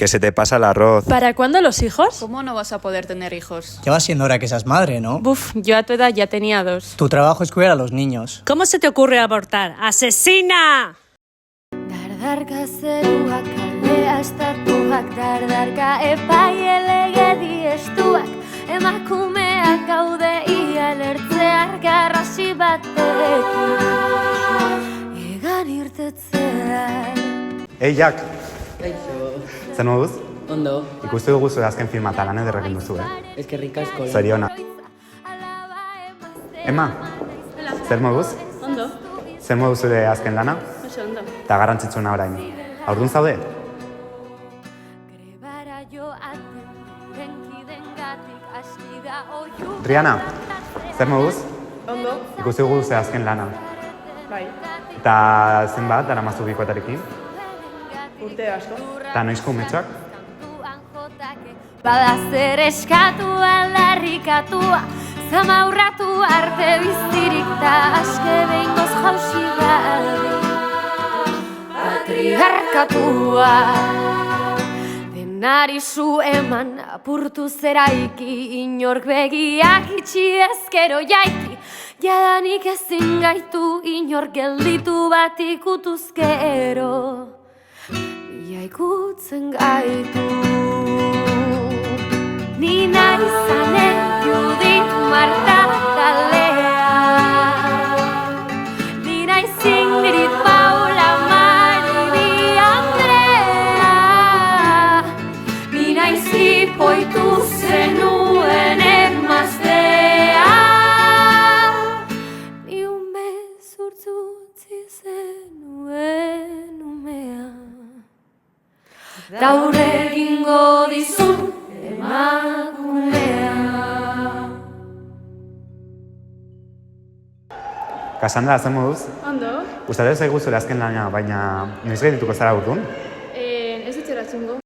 que se te pasa el arroz. ¿Para cuándo los hijos? ¿Cómo no vas a poder tener hijos? Ya va siendo hora que seas madre, ¿no? Buf, yo a tu edad ya tenía 2. Tu trabajo es cuidar a los niños. ¿Cómo se te ocurre abortar? ¡Asesina! Dardarka zeruak, kaldea estatuak, dardarka epaile legedi estuak, emakumeak gaude ia lertzear garrasi batekin, egan irtetzear. Ei, Jack, zer moduz? Ondo, Ikustu dugu zure azken filma eta lan ederrekin duzu, eskerrik asko. Zoriona. Emma, zer moduz? Ondo, Zer moduz zure azken lana? oso ondo. Eta garrantzitsuna orain. Haurdun zaude? Grebara joaten, denkidengatik aski da oiu. Triana, zer moduz? Ondo, Ikustu dugu zure azken lana. bai, Eta zenbat, daramazu bikoetarekin? urte asko. Eta noizko umetxoak? Bada zer eskatu aldarrikatua, zamaurratu arte bizirik da aske behingoz jausi gadi. Patriarkatua denari zu eman apurtu zeraiki, inork begiak itxi ezkero jaiki, jadanik ezin gaitu inork gelditu bat ikutuzkero, ia ikutzen gaitu. Ni nahi zanen Judit Marta talea, ni nahi Ingrid Paula Maribi Andrea, ni nahi zipoitu zenuen emaztea, ni umezurtzu utzi zenuen umea, gaur egingo dizun emakumea. Cassandra, zer moduz? Ondo, Gustatu zaigu zure azken lana, baina noiz geldituko zara haurdun? ez dut eratzungo.